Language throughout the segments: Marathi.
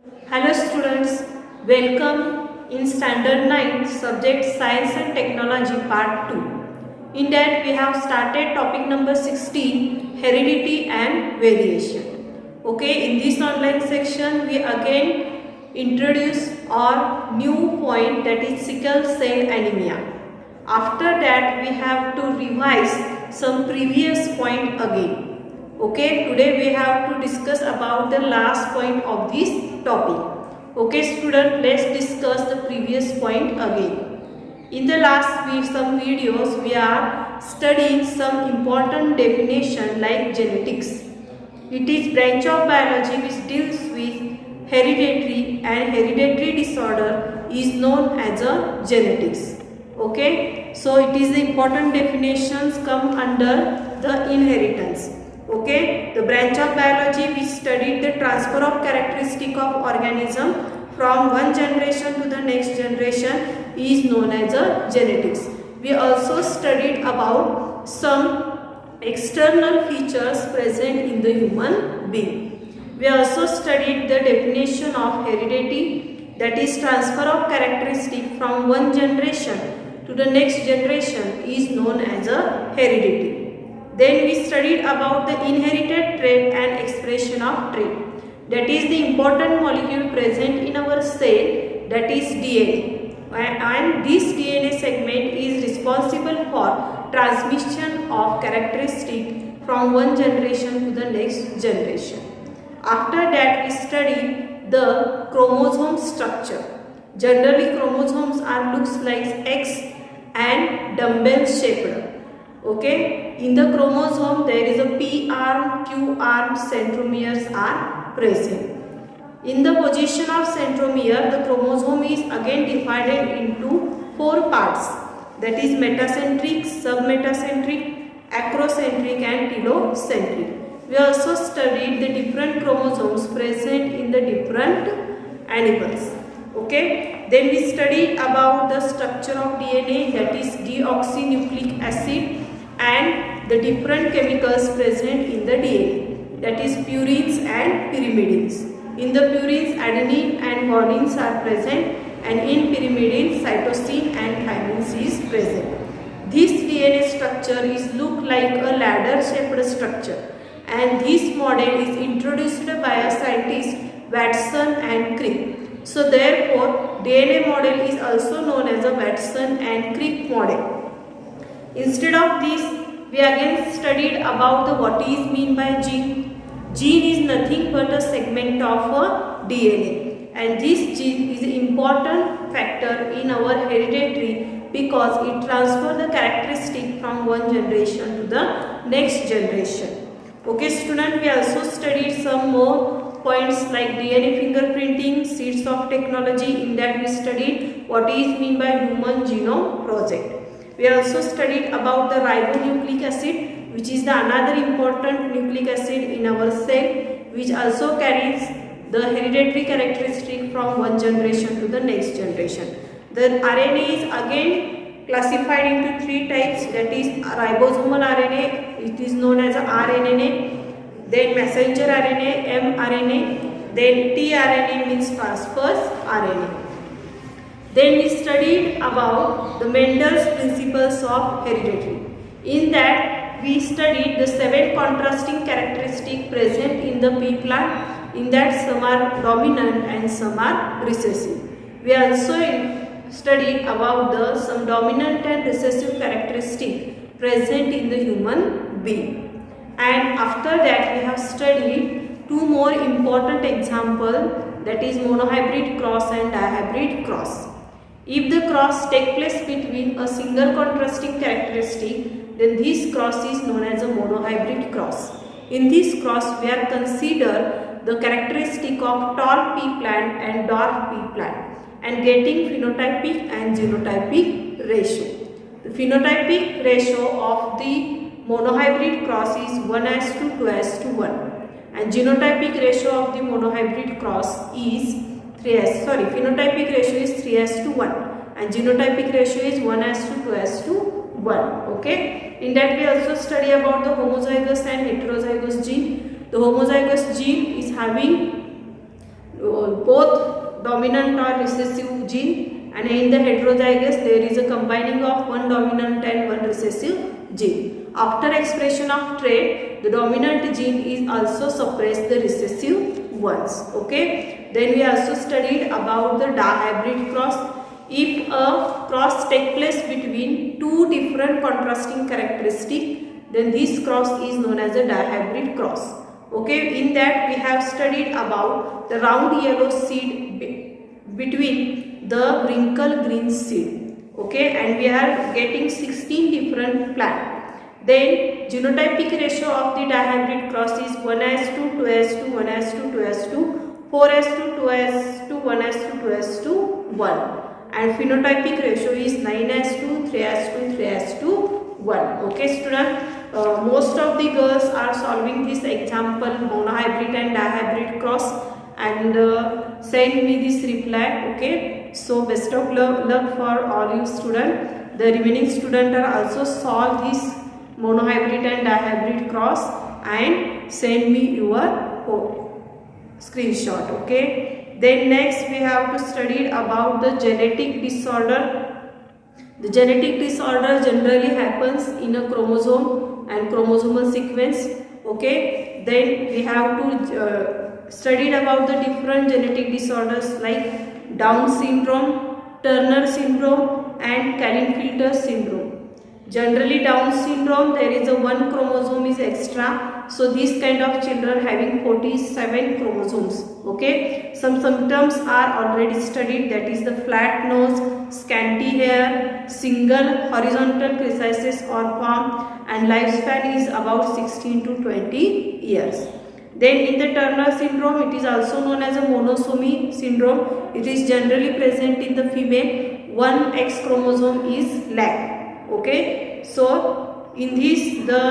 Hello students, welcome in Standard 9 subject Science and Technology Part 2. In that we have started topic number 16, Heredity and Variation. Okay, in this online section we again introduce our new point, that is sickle cell anemia. After that we have to revise some previous point again. Okay, today we have to discuss about the last point of this topic. Okay student, let's discuss the previous point again. In the last some videos we are studying some important definition like genetics. It is branch of biology which deals with hereditary, and hereditary disorder is known as a genetics. Okay, so it is the important definitions come under the inheritance. Okay, the branch of biology which studied the transfer of characteristic of organism from one generation to the next generation is known as a genetics. We also studied about some external features present in the human being. We also studied the definition of heredity, that is transfer of characteristic from one generation to the next generation is known as a heredity. Then we studied about the inherited trait and expression of trait. That is the important molecule present in our cell, that is DNA. And this DNA segment is responsible for transmission of characteristic from one generation to the next generation. After that we studied the chromosome structure. Generally chromosomes are looks like X and dumbbell shaped. Okay, in the chromosome there is a P arm, Q arm, centromeres are present. In the position of centromere, the chromosome is again divided into 4 parts, that is metacentric, submetacentric, acrocentric and telocentric. We also studied the different chromosomes present in the different animals. Okay, then we studied about the structure of DNA, that is deoxynucleic acid, and the different chemicals present in the DNA, that is purines and pyrimidines. In the purines, adenine and guanines are present, and in pyrimidines, cytosine and thymine is present. This DNA structure is look like a ladder shaped structure, and this model is introduced by a scientist Watson and Crick. So therefore DNA model is also known as a Watson and Crick model. Instead of this, we again studied about the what is mean by gene. Gene is nothing but a segment of a DNA, and this gene is an important factor in our hereditary because it transfers the characteristic from one generation to the next generation. Okay student, we also studied some more points like DNA fingerprinting, seeds of technology. In that we studied what is mean by Human Genome Project. We also studied about the ribonucleic acid, which is the another important nucleic acid in our cell, which also carries the hereditary characteristic from one generation to the next generation. The RNA is again classified into 3 types, that is ribosomal RNA, it is known as rNNA, then messenger RNA, mRNA, then tRNA means transverse RNA. Then we studied about the Mendel's principles of heredity. In that we studied the 7 contrasting characteristics present in the pea plant. In that some are dominant and some are recessive. We also studied about the some dominant and recessive characteristics present in the human being. And after that we have studied 2 more important examples, that is monohybrid cross and dihybrid cross. If the cross takes place between a single contrasting characteristic, then this cross is known as a monohybrid cross. In this cross we are consider the characteristic of tall pea plant and dwarf pea plant and getting phenotypic and genotypic ratio. The phenotypic ratio of the monohybrid cross is 1:2:1, and genotypic ratio of the monohybrid cross is phenotypic ratio is 3:1 and genotypic ratio is 1:2:1. Okay, in that we also study about the homozygous and heterozygous gene. The homozygous gene is having both dominant or recessive gene, and in the heterozygous there is a combining of one dominant and one recessive gene. After expression of trait, the dominant gene is also suppress the recessive ones. Okay. Then we also studied about the dihybrid cross. If a cross takes place between two different contrasting characteristics, then this cross is known as a dihybrid cross. Okay, in that we have studied about the round yellow seed between the wrinkle green seed. Okay, and we are getting 16 different plants. Then genotypic ratio of the dihybrid cross is 1:2, 2:2, 1:2, 2:2, 4:2, 2:2, 1:2, 2:2, 1. And phenotypic ratio is 9:2, 3:2, 3:1. Okay, student. Most of the girls are solving this example monohybrid and dihybrid cross and send me this reply. Okay, so best of luck for all you students. The remaining students are also solve this monohybrid and dihybrid cross and send me your screenshot. Okay. Then next we have to study about the genetic disorder. The genetic disorder generally happens in a chromosome and chromosomal sequence. Okay. Then we have to study about the different genetic disorders like Down syndrome, Turner syndrome and Klinefelter syndrome. Generally Down syndrome there is a one chromosome is extra. So these kind of children having 47 chromosomes. Okay. Some symptoms are already studied, that is the flat nose, scanty hair, single horizontal crisis or palm, and lifespan is about 16 to 20 years. Then in the Turner syndrome, it is also known as a monosomy syndrome. It is generally present in the female. One X chromosome is lack. Okay. So in this the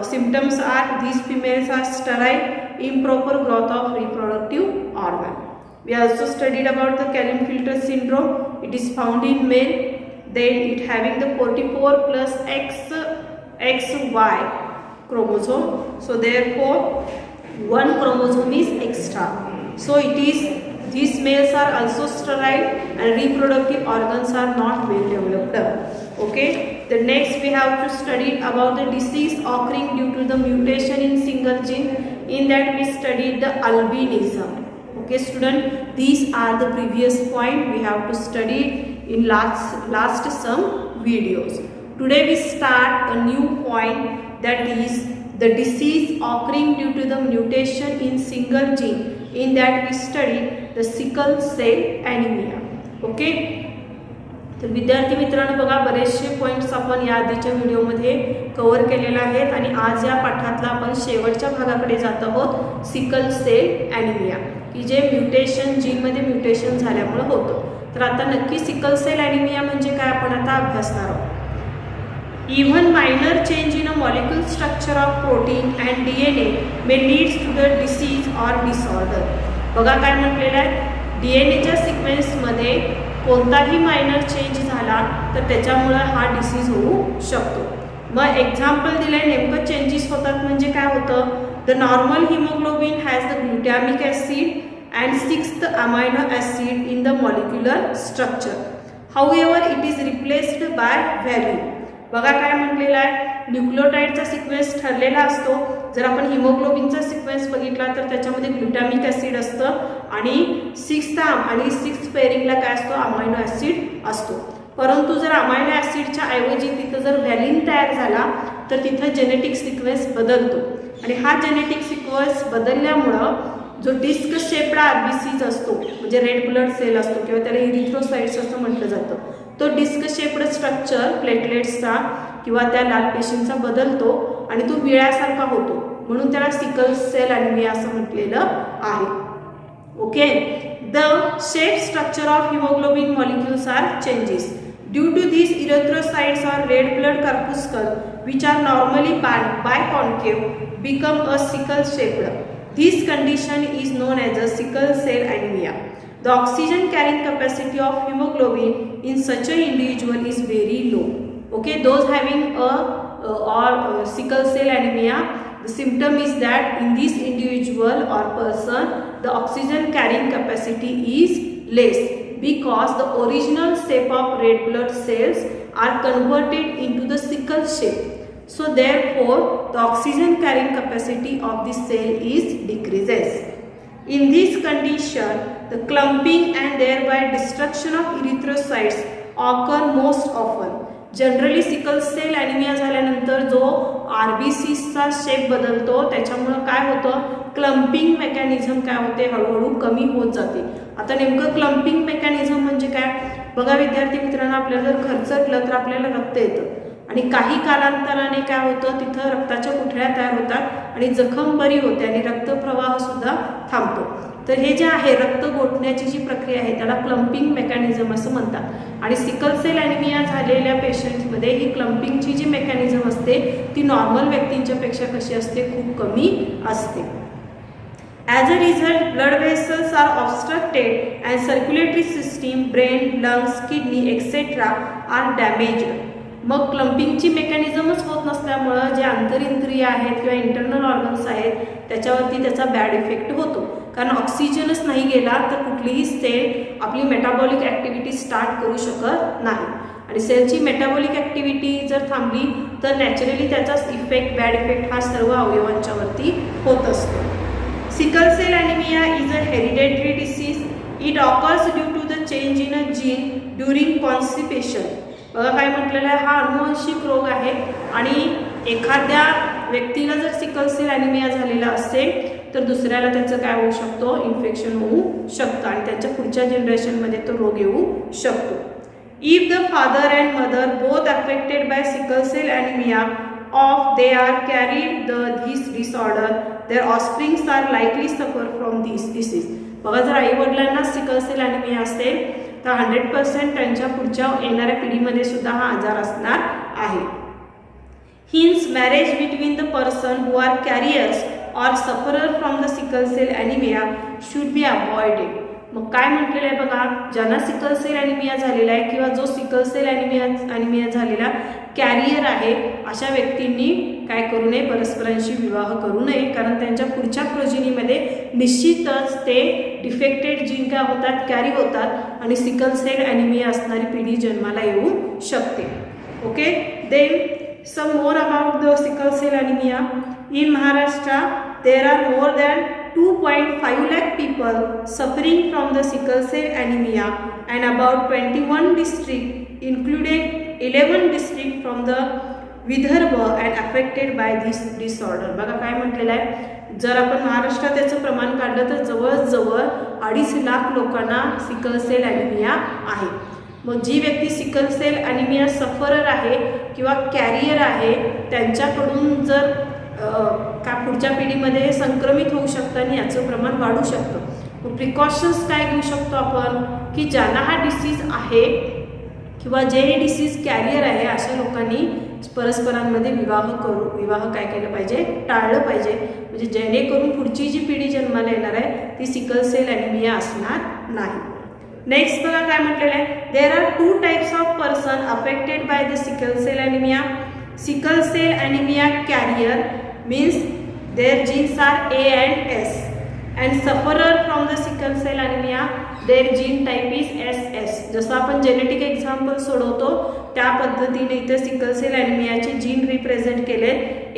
symptoms are these females are sterile, improper growth of reproductive organ. We also studied about the Klinefelter syndrome. It is found in male. Then it having the 44 plus XY chromosome. So therefore one chromosome is extra. So it is these males are also sterile and reproductive organs are not well developed. Okay. The next we have to study about the disease occurring due to the mutation in single gene. In that we studied the albinism. Okay, student. These are the previous point we have to study in last some videos. Today we start a new point, that is the disease occurring due to the mutation in single gene. In that we study the sickle cell anemia. Okay. तर विद्यार्थी मित्रांनो बघा, बरेचसे पॉइंट्स आपण या आधीच्या व्हिडिओमध्ये कव्हर केलेले आहेत आणि आज या पाठातला आपण शेवटच्या भागाकडे जात आहोत, सिकल सेल ॲनिमिया, की जे म्युटेशन जीनमध्ये म्युटेशन झाल्यामुळे होतं. तर आता नक्की सिकल सेल ॲनिमिया म्हणजे काय आपण आता अभ्यासणार आहोत. Even minor change in a molecular structure of protein and DNA may leads to the disease or disorder. बघा काय म्हटलेलं आहे, DNAच्या सिक्वेन्समध्ये कोणताही मायनर चेंज झाला तर त्याच्यामुळे हा डिसीज होऊ शकतो. मग एक्झाम्पल दिले, नेमकं चेंजेस होतात म्हणजे काय होतं, the normal haemoglobin has the glutamic acid and 6th amino acid in the molecular structure. However it is replaced by valine. बघा काय म्हटलेलं आहे, न्यूक्लियोटाइडचा सिक्वेन्स ठरलेला असतो. जर आपण हिमोग्लोबिनचा सिक्वेन्स बघितला तर त्याच्यामध्ये ग्लुटॅमिक ॲसिड असतं आणि 6th पेअरिंगला काय असतो, अमायनो ॲसिड असतो. परंतु जर अमायनो ॲसिडच्या ऐवजी तिथं जर व्हॅलिन तयार झाला तर तिथं जेनेटिक सिक्वेन्स बदलतो आणि हा जेनेटिक सिक्वेन्स बदलल्यामुळं जो डिस्क शेप्ड RBCs असतो, म्हणजे रेड ब्लड सेल असतो किंवा त्याला इरिथ्रोसाइट्स असं म्हटलं जातं, तो डिस्क शेप्ड स्ट्रक्चर प्लेटलेट्सचा किंवा त्या लाल पेशींचा बदलतो आणि तो विळ्यासारखा होतो, म्हणून त्याला सिकल सेल ॲनिमिया असं म्हटलेलं आहे. Okay. The shape structure of haemoglobin molecules are changes due to these erythrocytes or red blood corpuscle which are normally biconcave become a sickle shaped. This condition is known as a sickle cell anemia. The oxygen carrying capacity of hemoglobin in such an individual is very low. Okay, those having sickle cell anemia, the symptom is that in this individual or person the oxygen carrying capacity is less because the original shape of red blood cells are converted into the sickle shape. So therefore the oxygen carrying capacity of the cell is decreases. In this condition the clumping and thereby destruction of erythrocytes occur most often. Generally sickle cell anaemia झाल्यानंतर जो आरबीसीचा शेप बदलतो त्याच्यामुळे काय होतं, क्लम्पिंग मेकॅनिझम काय होते, हळूहळू कमी होत जाते. आता नेमकं क्लम्पिंग मेकॅनिझम म्हणजे काय बघा विद्यार्थी मित्रांनो, आपल्याला जर खरचटलं तर आपल्याला रक्त येतं आणि काही कालांतराने काय होतं, तिथं रक्ताच्या गुठळ्या तयार होतात आणि जखम बरी होते आणि रक्तप्रवाह सुद्धा थांबतो. तर हे जे आहे रक्त गोठण्याची जी प्रक्रिया आहे त्याला क्लम्पिंग मेकॅनिझम असं म्हणतात. आणि सिकल सेल ॲनिमिया झालेल्या पेशंट्समध्ये ही क्लम्पिंगची जी मेकॅनिझम असते ती नॉर्मल व्यक्तींच्या पेक्षा कशी असते, खूप कमी असते. As a result, blood vessels are obstructed and circulatory system, brain, lungs, kidney, etc. are damaged. मग क्लम्पिंगची मेकॅनिझमच होत नसल्यामुळं जे आंतरिंद्रिय आहेत किंवा इंटरनल ऑर्गन्स आहेत त्याच्यावरती त्याचा बॅड इफेक्ट होतो. कारण ऑक्सिजनच नाही गेला तर कुठलीही सेल आपली मेटाबॉलिक ॲक्टिव्हिटी स्टार्ट करू शकत नाही. आणि सेलची मेटाबॉलिक ॲक्टिव्हिटी जर थांबली तर नॅचरली त्याचा इफेक्ट, बॅड इफेक्ट हा सर्व अवयवांच्यावरती होत असतो. Sickle cell anemia is a hereditary disease. It occurs due to the change in a gene during constipation. बघा काय म्हटलेलं आहे, हा अनुवांशिक रोग आहे आणि एखाद्या व्यक्तीला जर सिकल सेल ॲनिमिया झालेला असेल तर दुसऱ्याला त्याचं काय होऊ शकतो, इन्फेक्शन होऊ शकतं आणि त्याच्या पुढच्या जनरेशनमध्ये तो रोग येऊ शकतो. If the father and mother both affected by sickle cell anemia of they are carried this disorder, their offsprings are likely suffer from this disease. बघा जर आई वडिलांना सिकल सेल ॲनिमिया असेल तर 100% त्यांच्या पुढच्या येणाऱ्या पिढीमध्ये सुद्धा हा आजार असणार आहे. Hence marriage between the person who are carriers or sufferer from the sickle cell anemia should be avoided. मग काय म्हटलेलं आहे बघा, ज्यांना सिकल सेल ॲनिमिया झालेला आहे किंवा जो सिकल सेल ॲनिमिया झालेला कॅरियर आहे अशा व्यक्तींनी काय करू नये, परस्परांशी विवाह करू नये. कारण त्यांच्या पुढच्या प्रोजिनीमध्ये निश्चितच ते डिफेक्टेड जीन काय होतात, कॅरी होतात आणि सिकल सेल ॲनिमिया असणारी पिढी जन्माला येऊ शकते. Okay, then some more about the sickle cell anaemia. In Maharashtra there are more than 2.5 lakh people suffering from the sickle cell anemia and about 21 districts including 11 districts from the Vidarbha and affected by this disorder. बघा काय म्हटलेलं आहे, जर आपण महाराष्ट्रात त्याचं प्रमाण काढलं तर जवळजवळ 2.5 लाख लोकांना सिकल सेल ॲनिमिया आहे. मग जी व्यक्ती सिकल सेल ॲनिमिया सफरर आहे किंवा कॅरियर आहे त्यांच्याकडून जर का पुढच्या पिढीमध्ये संक्रमित होऊ शकतं आणि याचं प्रमाण वाढू शकतं. मग प्रिकॉशन्स काय घेऊ शकतो आपण, की ज्यांना हा डिसीज आहे किंवा जे हे डिसीज कॅरियर आहे अशा लोकांनी परस्परांमध्ये विवाह काय केलं पाहिजे, टाळलं पाहिजे. म्हणजे जेणेकरून पुढची जी पिढी जन्माला येणार आहे ती सिकल सेल ॲनिमिया असणार नाही. नेक्स्ट बघा काय म्हटलेलं आहे, there are 2 types of person affected by the sickle cell anaemia. Sickle cell anaemia carrier means their genes are A and S, and sufferer from the sickle cell anemia their gene type is SS. जसं आपण जेनेटिक एक्झाम्पल सोडवतो त्या पद्धतीने इथे सिकल सेल ॲनिमियाचे जीन रिप्रेझेंट केले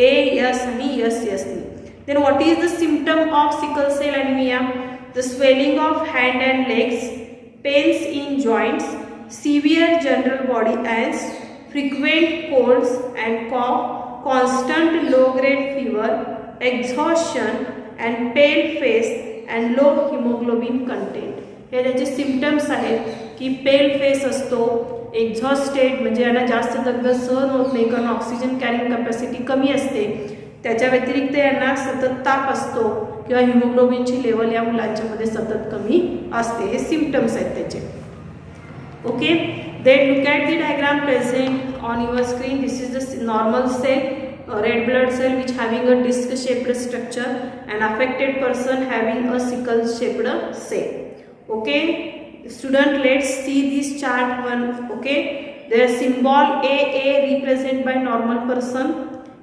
AS आणि SS ने. Then what is the symptom of sickle cell anemia? The swelling of hand and legs, pains in joints, severe general body aches, frequent colds and cough, constant low-grade fever, exhaustion and pale face and low hemoglobin content. हे त्याचे सिम्पटम्स आहेत की पेल फेस असतो, एक्झॉस्टेड म्हणजे यांना जास्त दगदग सहन होत नाही कारण ऑक्सिजन कॅरिंग कॅपॅसिटी कमी असते. त्याच्या व्यतिरिक्त यांना सतत ताप असतो किंवा हिमोग्लोबिनची लेवल या मुलांच्यामध्ये सतत कमी असते. हे सिम्पटम्स आहेत त्याचे. Okay, then look at the diagram present on your screen. This is the normal cell, red blood cell which having a disc shaped structure, and affected person having a sickle shaped cell. Okay student, let's see this chart one. Okay, their symbol AA represent by normal person,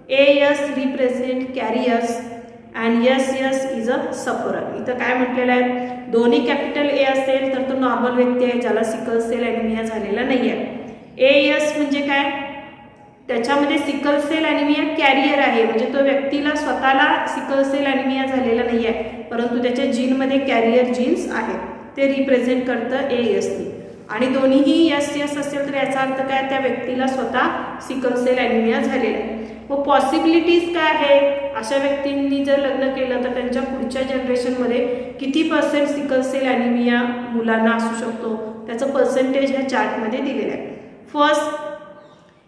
AS represent carriers, and yes is a sufferer. इथं काय म्हटलेलं आहे, दोन्ही कॅपिटल ए असेल तर तो नॉर्मल व्यक्ती आहे ज्याला सिकल सेल ॲनिमिया झालेला नाही आहे. AS म्हणजे काय, त्याच्यामध्ये सिकल सेल ॲनिमिया कॅरियर आहे, म्हणजे तो व्यक्तीला स्वतःला सिकल सेल ॲनिमिया झालेला नाही आहे, परंतु त्याच्या जीनमध्ये कॅरियर जीन्स आहेत, ते रिप्रेझेंट करतं ASनी. आणि दोन्हीही यस असेल तर याचा अर्थ काय, त्या व्यक्तीला स्वतः सिकल सेल ॲनिमिया झालेला आहे. व पॉसिबिलिटीज काय आहेत, अशा व्यक्तींनी जर लग्न केलं तर त्यांच्या पुढच्या जनरेशनमध्ये किती % सिकल सेल ॲनिमिया मुलांना असू शकतो, त्याचं पर्सेंटेज ह्या चार्टमध्ये दिलेलं आहे. First,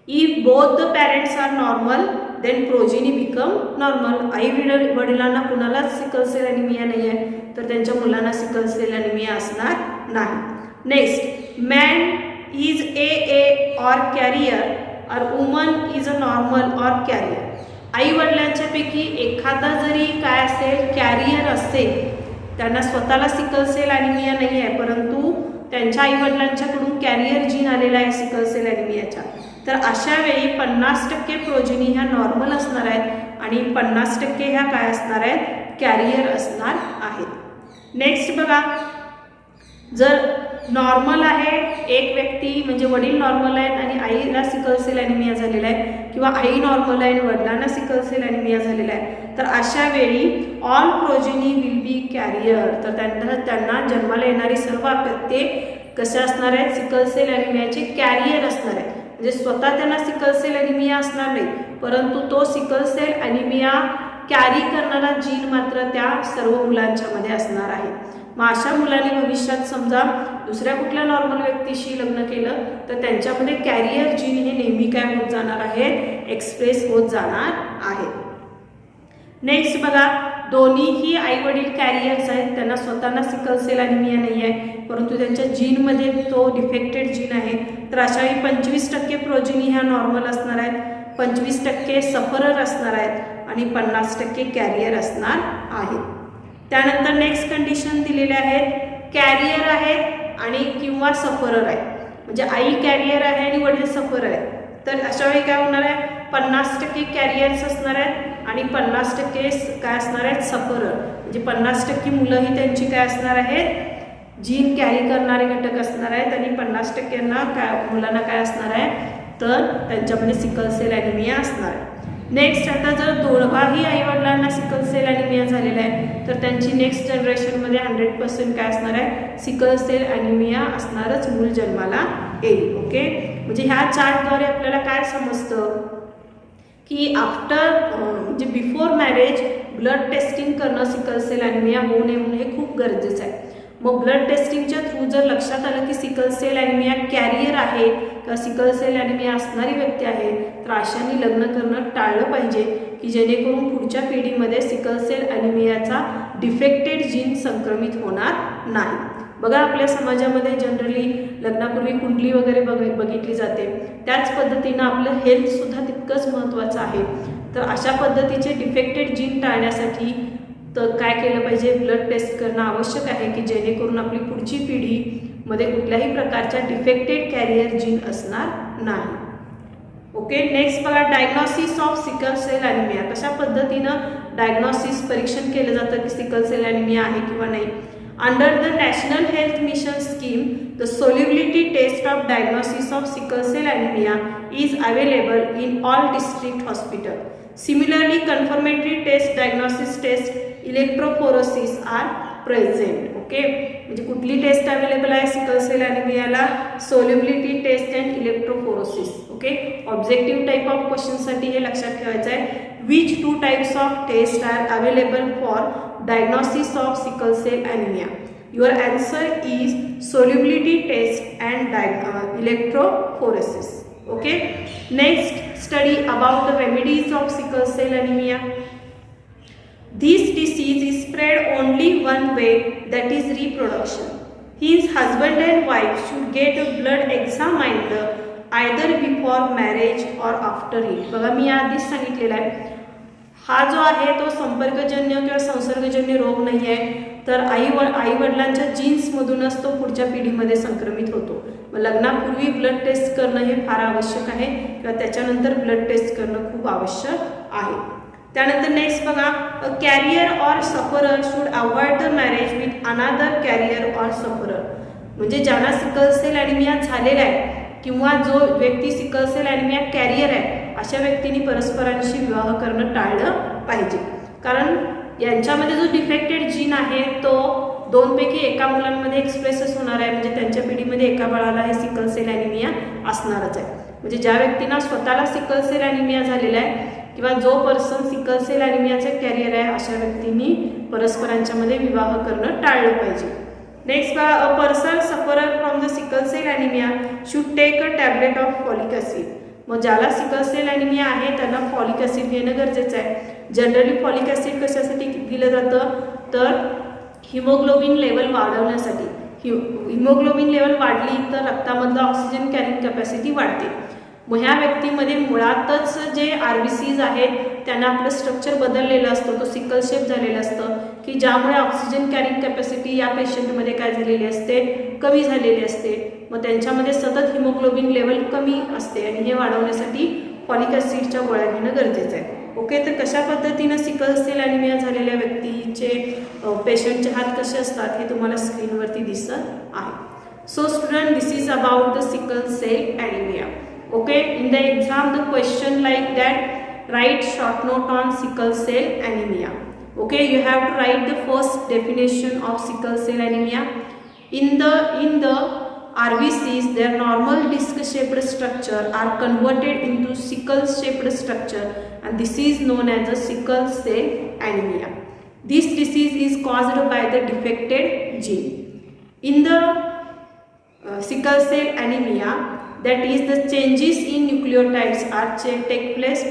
if both the parents are normal then progeny become normal. आई वडिलांना कुणालाच सिकल सेल ॲनिमिया नाही आहे तर त्यांच्या मुलांना सिकल सेल ॲनिमिया असणार नाही. Next, man is AA or carrier और woman is a normal or carrier. आई वडिलांच्यापैकी एखादा जरी काय असेल, कॅरियर असेल, त्यांना स्वतःला सिकल सेल ॲनिमिया नाही आहे परंतु त्यांच्या आई वडिलांच्याकडून कॅरियर जीन आलेला आहे सिकल सेल ॲनिमियाच्या, तर अशा वेळी 50% प्रोजेनी ह्या नॉर्मल असणार आहेत आणि 50% ह्या काय असणार आहेत, कॅरियर असणार आहेत. नेक्स्ट बघा, जर नॉर्मल आहे एक व्यक्ती म्हणजे वडील नॉर्मल आहेत आणि आईला सिकल सेल ॲनिमिया झालेला आहे, किंवा आई नॉर्मल आहे आणि वडिलांना सिकल सेल ॲनिमिया झालेला आहे, तर अशा वेळी all progeny will be carrier. तर त्यांना जन्माला येणारी सर्व अपत्ये कसे असणार आहेत, सिकल सेल ॲनिमियाचे कॅरियर असणार आहेत. म्हणजे स्वतः त्यांना सिकल सेल ॲनिमिया असणार नाही परंतु तो सिकल सेल ॲनिमिया कॅरी करणारा जीन मात्र त्या सर्व मुलांच्यामध्ये असणार आहे. मग अशा मुलांनी भविष्यात समजा दुसऱ्या कुठल्या नॉर्मल व्यक्तीशी लग्न केलं तर त्यांच्यामध्ये कॅरियर जीन हे नेहमी काय होत जाणार आहेत, एक्सप्रेस होत जाणार आहेत. नेक्स्ट बघा, दोन्हीही आई वडील कॅरियर्स आहेत, त्यांना स्वतःला सिकल सेल ॲनिमिया नाही आहे परंतु त्यांच्या जीनमध्ये तो डिफेक्टेड जीन आहे, तर अशा वेळी 25% प्रोजेनी ह्या नॉर्मल असणार आहेत, 25% सफरर असणार आहेत आणि 50% कॅरियर असणार आहेत. त्यानंतर नेक्स्ट कंडिशन दिलेले आहेत, कॅरियर आहेत आणि किंवा सफरर आहे, म्हणजे आई कॅरियर आहे आणि वडील सफरर आहे, तर अशा वेळी काय होणार आहे, 50% कॅरियर्स असणार आहेत आणि 50% काय असणार आहेत, सफरर. म्हणजे 50% मुलंही त्यांची काय असणार आहेत, जीन कॅरी करणारे घटक असणार आहेत आणि 50%ांना काय मुलांना काय असणार आहे, तर त्यांच्यामध्ये सिकल सेल ॲनिमिया असणार आहे. नेक्स्ट, आता जर दोघाही आईवडिलांना सिकल सेल ॲनिमिया झालेला आहे तर त्यांची नेक्स्ट जनरेशनमध्ये 100% काय असणार आहे, सिकल सेल ॲनिमिया असणारच मूल जन्माला येईल. ओके, म्हणजे ह्या चार्टद्वारे आपल्याला काय समजतं की आफ्टर म्हणजे बिफोर मॅरेज ब्लड टेस्टिंग करणं सिकल सेल ॲनिमिया होऊ नये म्हणून हे खूप गरजेचं आहे. मग ब्लड टेस्टिंगच्या थ्रू जर लक्षात आलं की सिकल सेल ॲनिमिया कॅरियर आहे किंवा सिकल सेल ॲनिमिया असणारी व्यक्ती आहे तर अशाने लग्न करणं टाळलं पाहिजे की जेणेकरून पुढच्या पिढीमध्ये सिकल सेल ॲनिमियाचा डिफेक्टेड जीन संक्रमित होणार नाही. बघा, आपल्या समाजामध्ये जनरली लग्नापूर्वी कुंडली वगैरे बघितली जाते, त्याच पद्धतीनं आपलं हेल्थसुद्धा तितकंच महत्त्वाचं आहे. तर अशा पद्धतीचे डिफेक्टेड जीन टाळण्यासाठी तर काय केलं पाहिजे, ब्लड टेस्ट करणं आवश्यक आहे की जेणेकरून आपली पुढची पिढीमध्ये कुठल्याही प्रकारच्या डिफेक्टेड कॅरियर जीन असणार नाही. ओके, नेक्स्ट बघा, diagnosis of sickle cell anaemia. कशा पद्धतीनं डायग्नॉसिस परीक्षण केलं जातं की सिकल सेल ॲनिमिया आहे किंवा नाही. Under the national health mission scheme the solubility test of diagnosis of sickle cell anaemia is available in all district hospital. Similarly, confirmatory test, diagnosis test, electrophoresis are present. Okay, म्हणजे कुठली टेस्ट अवेलेबल आहे सिकल सेल ॲनिमियाला, solubility test and electrophoresis. Okay, objective type of क्वेश्चनसाठी हे लक्षात ठेवायचं आहे. Which 2 types of test are available for diagnosis of sickle cell anaemia? Your answer is solubility test and electrophoresis. Okay, next, study about the remedies of sickle cell anemia. This disease is spread only one way, that is reproduction. Hence, husband and wife should get a blood examined either before marriage or after it. बघा, मी आधीच सांगितलेला आहे, हा जो आहे तो संपर्कजन्य किंवा संसर्गजन्य रोग नाही आहे, तर आई वडिलांच्या जीन्समधूनच तो पुढच्या पिढीमध्ये संक्रमित होतो. मग लग्नापूर्वी ब्लड टेस्ट करणं हे फार आवश्यक आहे किंवा त्याच्यानंतर ब्लड टेस्ट करणं खूप आवश्यक आहे. त्यानंतर नेक्स्ट बघा, a carrier or sufferer should avoid the marriage with another carrier or sufferer. म्हणजे ज्यांना सिकल सेल ॲनिमिया झालेला आहे किंवा जो व्यक्ती सिकल सेल ॲनिमिया कॅरियर आहे अशा व्यक्तींनी परस्परांशी विवाह करणं टाळलं पाहिजे. कारण यांच्यामध्ये जो डिफेक्टेड जीन आहे तो 2 पैकी एका मुलांमध्ये एक्सप्रेसच होणार आहे. म्हणजे त्यांच्या पिढीमध्ये एका बाळाला हे सिकल सेल ॲनिमिया असणारच आहे. म्हणजे ज्या व्यक्तींना स्वतःला सिकल सेल ॲनिमिया झालेला आहे किंवा जो पर्सन सिकल सेल ॲनिमियाचे कॅरियर आहे अशा व्यक्तींनी परस्परांच्यामध्ये विवाह करणं टाळलं पाहिजे. नेक्स्ट बघा, a person sufferer from the sickle cell anaemia should take a tablet of folic acid. मग ज्याला सिकल सेल ॲनिमिया आहे त्यांना फॉलिक ॲसिड घेणं गरजेचं आहे. जनरली फॉलिक ॲसिड कशासाठी दिलं जातं तर हिमोग्लोबिन लेवल वाढवण्यासाठी. हिमोग्लोबिन लेवल वाढली तर रक्तामधलं ऑक्सिजन कॅरिंग कॅपॅसिटी वाढते. मग ह्या व्यक्तीमध्ये मुळातच जे RBCs आहेत त्यांना आपलं स्ट्रक्चर बदललेलं असतं, तो सिकल शेप झालेलं असतं की ज्यामुळे ऑक्सिजन कॅरिंग कॅपॅसिटी या पेशंटमध्ये काय झालेली असते, कमी झालेली असते. मग त्यांच्यामध्ये सतत हिमोग्लोबिन लेवल कमी असते आणि हे वाढवण्यासाठी फॉलिक ॲसिडच्या गोळ्या घेणं गरजेचं आहे. ओके, तर कशा पद्धतीनं सिकल सेल ॲनिमिया झालेल्या व्यक्तीचे पेशंटचे हात कसे असतात हे तुम्हाला स्क्रीनवरती दिसत आहे. So student, this is about the sickle cell anaemia. Okay, in the exam the question like that, write short note on sickle cell anemia. Okay, you have to write the first definition of sickle cell anemia. In the RBCs, their normal disc shaped structure are converted into sickle shaped structure and this is known as the sickle cell anemia. This disease is caused by the defected gene. In the sickle cell anemia, that is the changes in nucleotides are take place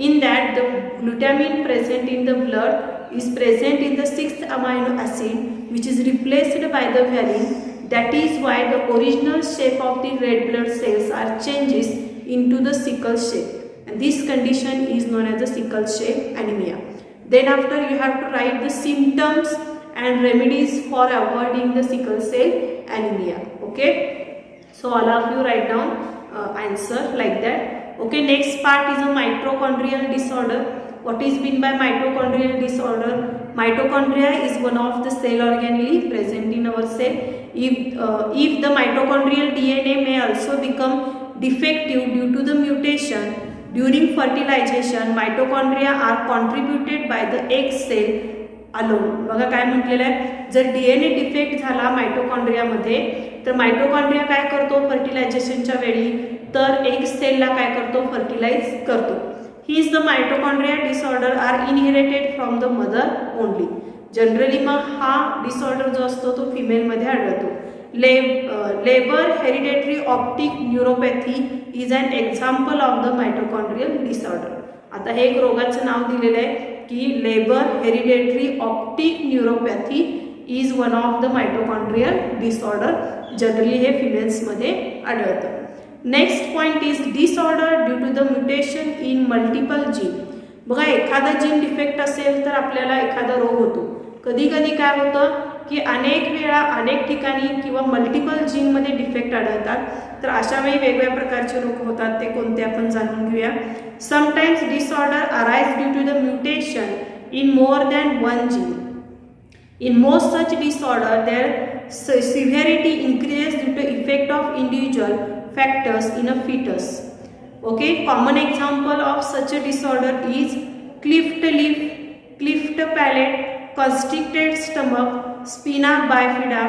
in that the glutamine present in the blood is present in the 6th amino acid which is replaced by the valine. That is why the original shape of the red blood cells are changes into the sickle shape and this condition is known as the sickle cell anemia. Then after you have to write the symptoms and remedies for avoiding the sickle cell anemia. Okay, so all of you write down answer like that. Okay, next part is a mitochondrial disorder. What is meant by mitochondrial disorder? Mitochondria is one of the cell organelle present in our cell. If the mitochondrial DNA may also become defective due to the mutation during fertilization, mitochondria are contributed by the egg cell alone. बघा काय म्हटलेलं आहे, जर DNA डिफेक्ट झाला मायटोकॉन्ड्रियामध्ये तर मायटोकॉन्ड्रिया काय करतो फर्टिलायझेशनच्या वेळी, तर एग सेलला काय करतो, फर्टिलाइज करतो. ही is the mitochondria disorder are inherited from the mother only. Generally मग हा डिसऑर्डर जो असतो तो फिमेलमध्ये आढळतो. Leber hereditary optic neuropathy is an example of the mitochondrial disorder. आता हे एक रोगाचं नाव दिलेलं आहे की Leber hereditary optic neuropathy is one of the mitochondrial disorder. Generally हे फिमेल्समध्ये आढळतं. Next point is disorder due to the mutation in multiple gene. बघा एखादा जीन डिफेक्ट असेल तर आपल्याला एखादा रोग होतो. कधी कधी काय होतं की अनेक वेळा अनेक ठिकाणी किंवा मल्टिपल जीनमध्ये डिफेक्ट आढळतात. तर अशा वेळी वेगवेगळ्या प्रकारचे रोग होतात. ते कोणते आपण जाणून घेऊया. Sometimes disorder arise due to the mutation in more than one gene. In most such disorder, their severity increases due to effect of individual factors in a fetus. Okay, common example of such a disorder is cleft lip, cleft palate, constricted stomach, spina bifida,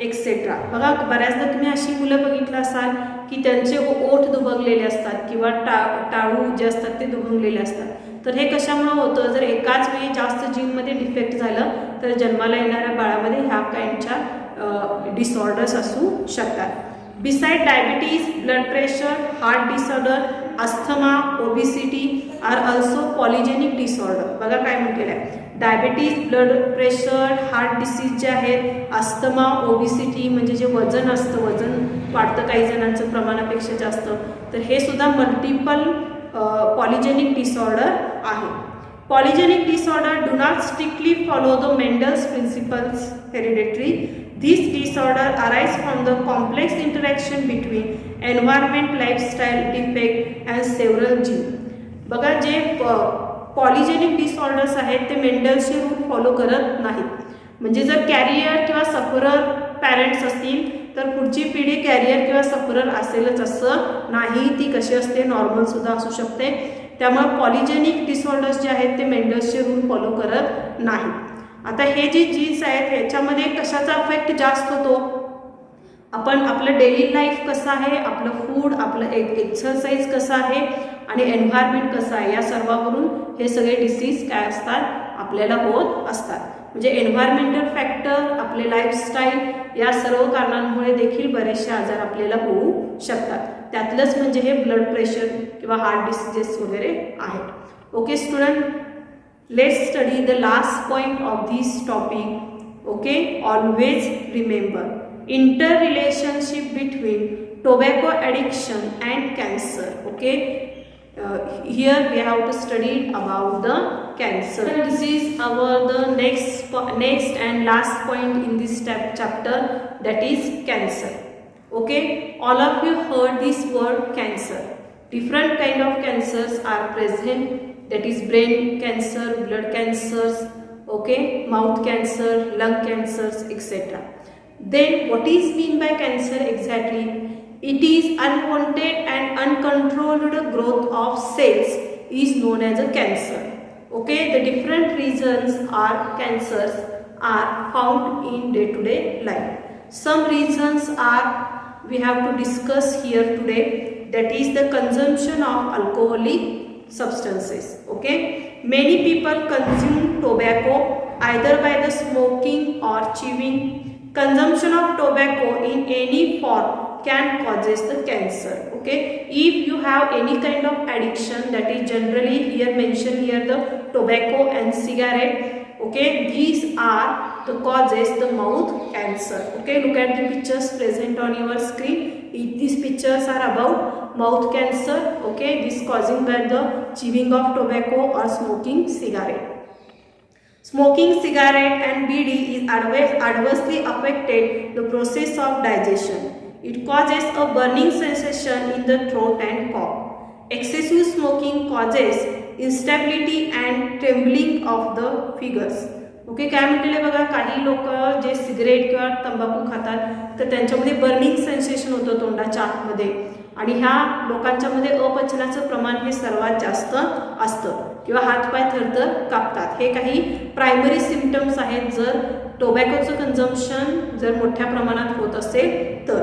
etc. बघा बऱ्याचदा तुम्ही अशी मुलं बघितलं असाल की त्यांचे ओठ दुभंगलेले असतात किंवा टाळू जे असतात ते दुभंगलेले असतात. तर हे कशामुळे होतं, जर एकाच वेळी जास्त जीनमध्ये डिफेक्ट झालं तर जन्माला येणाऱ्या बाळामध्ये ह्या काइंडच्या डिसऑर्डर्स असू शकतात. Beside diabetes, blood pressure, heart disorder, asthma, obesity are also polygenic disorder. बघा काय म्हटलेलं आहे, diabetes, blood pressure, heart disease जे आहेत, अस्थमा, ओबिसिटी म्हणजे जे वजन असतं, वजन वाढतं काही जणांचं प्रमाणापेक्षा जास्त, तर हे सुद्धा मल्टिपल पॉलिजेनिक डिसऑर्डर आहे. Polygenic disorder do not strictly follow the Mendel's principles hereditary. This disorder arises from the complex interaction between environment, lifestyle, defect and several genes. बघा जे पॉलिजेनिक डिसऑर्डर्स आहेत ते मेंडलचे रूल फॉलो करत नाहीत. म्हणजे जर कॅरियर किंवा सफरर पॅरेंट्स असतील तर पुढची पिढी कॅरियर किंवा सफरर असेलच असं नाही. ती कशी असते, नॉर्मल सुद्धा असू शकते. त्यामुळे पॉलिजेनिक डिसऑर्डर्स जे आहेत ते मेंडल्सचे रूल फॉलो करत नाही. आता हे जे जीन्स आहेत ह्याच्यामध्ये कशाचा इफेक्ट जास्त होतो, आपण आपलं डेली लाईफ कसं आहे, आपलं फूड, आपलं एक्सरसाइज कसं आहे आणि एन्व्हायरमेंट कसं आहे, या सर्वावरून हे सगळे डिसीज काय असतात आपल्याला होत असतात. म्हणजे एन्व्हायरमेंटल फॅक्टर, आपले लाईफस्टाईल या सर्व कारणांमुळे देखील बरेचसे आजार आपल्याला होऊ शकतात. त्यातलंच म्हणजे हे ब्लड प्रेशर किंवा हार्ट डिसीजेस वगैरे आहेत. Okay student, let's study the last point of this topic. Okay, always remember interrelationship between tobacco addiction and cancer. Okay, here we have to study about the cancer. This is our the next and last point in this chapter, that is cancer. Okay, all of you heard this word cancer. Different kind of cancers are present, that is brain cancer, blood cancers, okay, mouth cancer, lung cancers, etc. Then what is mean by cancer exactly? It is unwanted and uncontrolled growth of cells is known as a cancer. Okay, the different reasons are cancers are found in day-to-day life. Some reasons are we have to discuss here today, that is the consumption of alcoholic substances. Okay, many people consume tobacco either by the smoking or chewing. Consumption of tobacco in any form can causes the cancer. Okay, if you have any kind of addiction, that is generally here mentioned here the tobacco and cigarette. Okay, these are the causes the mouth cancer. Okay, look at the pictures present on your screen. These pictures are about mouth cancer. Okay, this causing by the chewing of tobacco or smoking cigarette. Smoking cigarette and BD is adversely affected the process of digestion. It causes a burning sensation in the throat and cough. Excessive smoking causes instability and trembling of the fingers. Okay, काय म्हटलेलं बघा, काही लोक जे सिगरेट किंवा तंबाखू खातात तर त्यांच्यामध्ये बर्निंग सेन्सेशन होतं तोंडाच्या आतमध्ये, आणि ह्या लोकांच्यामध्ये अपचनाचं प्रमाण हे सर्वात जास्त असतं किंवा हातपाय थरथर कापतात. हे काही प्रायमरी सिम्पटम्स आहेत जर टोबॅकोचं कन्झम्पशन जर मोठ्या प्रमाणात होत असेल तर.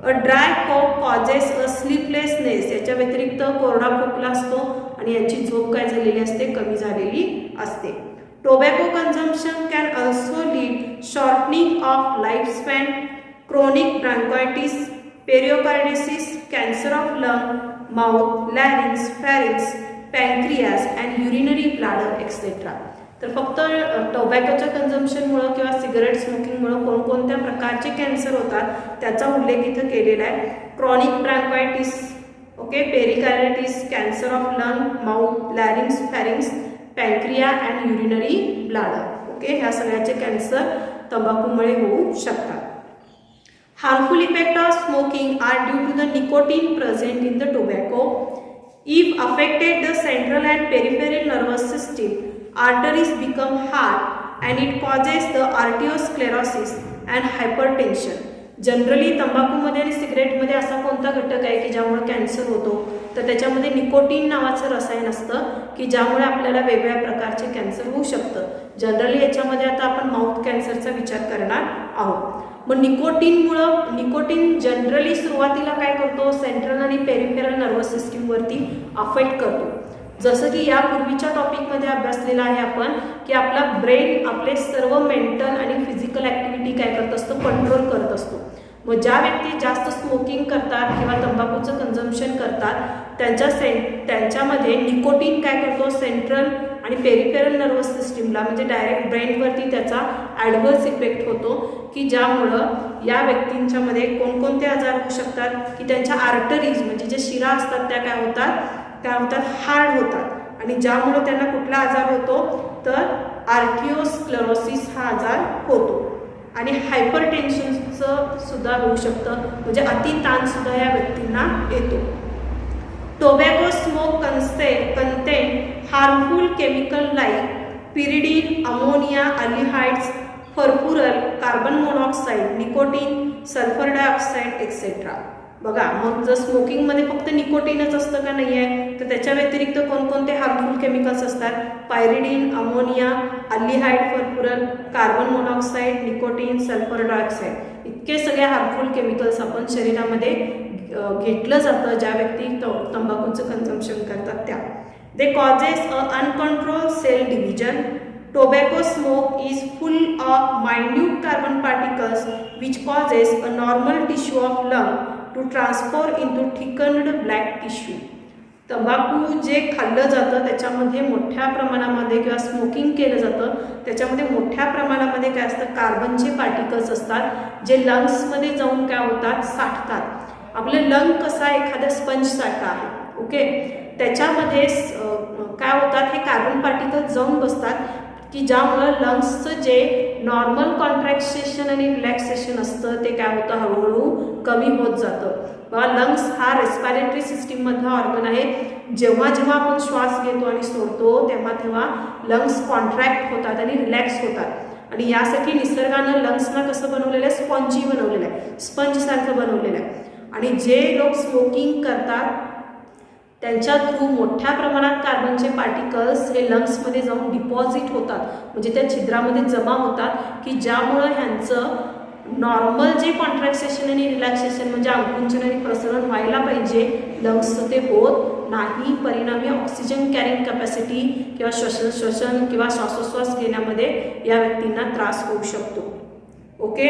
A dry cough causes a sleeplessness, याच्या व्यतिरिक्त कोरडा खोकला असतो आणि यांची झोप काय झालेली असते, कमी झालेली असते. Tobacco consumption can also lead shortening of life span, chronic bronchitis, pericarditis, cancer of lung, mouth, larynx, pharynx, pancreas and urinary bladder etcetera. तर फक्त टोबॅकोच्या कन्झम्पशनमुळं किंवा सिगरेट स्मोकिंगमुळं कोणकोणत्या प्रकारचे कॅन्सर होतात त्याचा उल्लेख इथं केलेला आहे. Chronic bronchitis, okay, pericarditis, cancer of lung, mouth, larynx, pharynx, pancreas and urinary bladder. Okay, ह्या सगळ्याचे कॅन्सर तंबाखूमुळे होऊ शकतात. Harmful effect of smoking are due to the nicotine present in the tobacco. If affected the central and peripheral nervous system, arteries become hard and it causes the arteriosclerosis and hypertension. Generally तंबाखूमध्ये आणि सिगरेटमध्ये असा कोणता घटक आहे की ज्यामुळे कॅन्सर होतो, तर त्याच्यामध्ये निकोटीन नावाचं रसायन असतं की ज्यामुळे आपल्याला वेगवेगळ्या प्रकारचे कॅन्सर होऊ शकतं. जनरली याच्यामध्ये आता आपण माउथ कॅन्सरचा विचार करणार आहोत. मग निकोटीन जनरली सुरुवातीला काय करतो, सेंट्रल आणि पेरिफेरल नर्वस सिस्टीमवरती अफेक्ट करतो. जसं की यापूर्वीच्या टॉपिकमध्ये अभ्यासलेलं आहे आपण की आपला ब्रेन आपले सर्व मेंटल आणि फिजिकल ॲक्टिव्हिटी काय करत असतो, कंट्रोल करत असतो. मग ज्या व्यक्ती जास्त स्मोकिंग करतात किंवा तंबाखूचं कन्झम्पशन करतात त्यांच्यामध्ये निकोटीन काय करतो, सेंट्रल आणि पेरिफेरल नर्वस सिस्टीमला म्हणजे डायरेक्ट ब्रेनवरती त्याचा ॲडव्हर्स इफेक्ट होतो की ज्यामुळं या व्यक्तींच्यामध्ये कोणकोणते आजार होऊ शकतात की त्यांच्या आर्टरीज म्हणजे जे शिरा असतात त्या काय होतात हार्ड होतात आणि ज्यामुळे त्यांना कुठला आजार होतो तर आर्टिओस्क्लेरोसिस हा आजार होतो. आणि हायपरटेन्शनचं सुद्धा होऊ शकतं, म्हणजे अतिताण सुद्धा या व्यक्तींना येतो. Tobacco smoke contain harmful chemical like pyridine, ammonia, aldehydes, furfural, carbon monoxide, nicotine, sulphur dioxide etcetera. बघा, मग जर स्मोकिंगमध्ये फक्त निकोटीनच असतं का नाही आहे, तर त्याच्या व्यतिरिक्त कोणकोणते हार्मफुल केमिकल्स असतात? Pyridine, ammonia, aldehyde, furfural, carbon monoxide, nicotine, sulphur dioxide, इतके सगळे हार्मफुल केमिकल्स आपण शरीरामध्ये घेतलं जातं ज्या व्यक्ती तंबाखूचं कन्झम्पशन करतात त्या. They causes a uncontrol cell division. Tobacco smoke is full of minute carbon particles which causes a normal tissue of lung to transform into thickened black tissue. तंबाखू जे खाल्लं जातं त्याच्यामध्ये मोठ्या प्रमाणामध्ये किंवा स्मोकिंग केलं जातं त्याच्यामध्ये मोठ्या प्रमाणामध्ये काय असतं? कार्बनचे पार्टिकल्स असतात जे लंग्समध्ये जाऊन काय होतात? साठतात. आपलं लंग कसा एखाद्या स्पंजसारखा आहे. ओके, त्याच्यामध्ये काय होतात? हे कार्बन पार्टिकल्स जाऊन बसतात की ज्यामुळं लंग्सचं जे नॉर्मल कॉन्ट्रॅक्सेशन आणि रिलॅक्सेशन असतं ते काय होतं? हळूहळू कमी होत जातं. बघा, लंग्स हा रेस्पिरेटरी सिस्टीममधला ऑर्गन आहे. जेव्हा जेव्हा आपण श्वास घेतो आणि सोडतो तेव्हा तेव्हा लंग्स कॉन्ट्रॅक्ट होतात आणि रिलॅक्स होतात. आणि यासाठी निसर्गानं लंग्सना कसं बनवलेलं आहे? स्पॉन्जी बनवलेलं आहे, स्पंजसारखं बनवलेलं आहे. आणि जे लोक स्मोकिंग करतात त्यांच्या थ्रू मोठ्या प्रमाणात कार्बनचे पार्टिकल्स हे लंग्समध्ये जाऊन डिपॉझिट होतात, म्हणजे त्या छिद्रामध्ये जमा होतात की ज्यामुळं ह्यांचं नॉर्मल जे कॉन्ट्रॅक्सेशन आणि रिलॅक्सेशन म्हणजे आकुंचन आणि प्रसरण व्हायला पाहिजे लंग्सचं ते होत नाही. परिणामी ऑक्सिजन कॅरिंग कॅपॅसिटी किंवा श्वसन किंवा श्वासोश्वास घेण्यामध्ये या व्यक्तींना त्रास होऊ शकतो. Okay.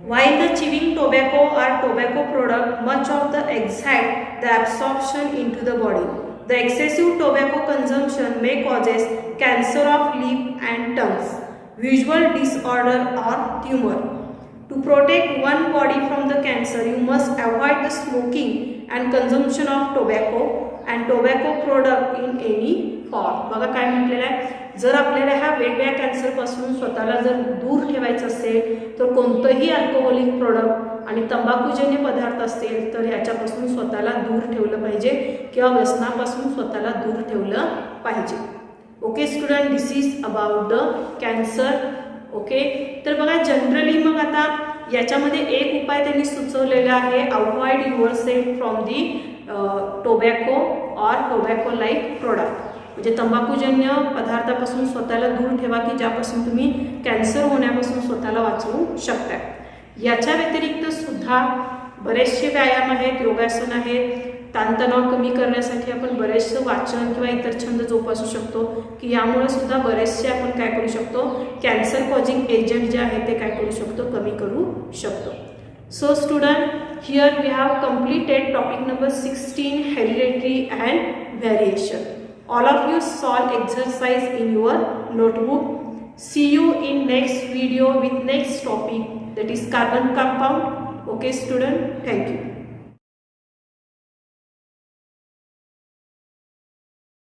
While the chewing tobacco or tobacco product, much of the excite the absorption into the body. The excessive tobacco consumption may causes cancer of lip and tongues, visual disorder or tumor. To protect one body from the cancer, you must avoid the smoking and consumption of tobacco and tobacco product in any form. बघा काय म्हटलेलं आहे? जर आपल्याला ह्या वेगवेगळ्या कॅन्सरपासून स्वतःला जर दूर ठेवायचं असेल तर कोणतंही अल्कोहोलिक प्रोडक्ट आणि तंबाखूजन्य पदार्थ असेल तर ह्याच्यापासून स्वतःला दूर ठेवलं पाहिजे किंवा व्यसनापासून स्वतःला दूर ठेवलं पाहिजे. Okay student, this is about the cancer. Okay, तर बघा जनरली मग आता याच्यामध्ये एक उपाय त्यांनी सुचवलेला आहे, avoid your self from the tobacco or tobacco like product. म्हणजे तंबाखूजन्य पदार्थापासून स्वतःला दूर ठेवा की ज्यापासून तुम्ही कॅन्सर होण्यापासून स्वतःला वाचवू शकता. याच्या व्यतिरिक्त सुद्धा बरेचसे व्यायाम आहेत, योगासन आहेत. ताणतणाव कमी करण्यासाठी आपण बरेचसं वाचन किंवा इतर छंद जोपासू शकतो की यामुळे सुद्धा बरेचसे आपण काय करू शकतो? कॅन्सर कॉजिंग एजंट जे आहेत ते काय करू शकतो? कमी करू शकतो. So student, here we have completed topic number 16, hereditary and variation. All of you solve exercise in your notebook. See you in next video with next topic, that is carbon compound. Okay student, thank you.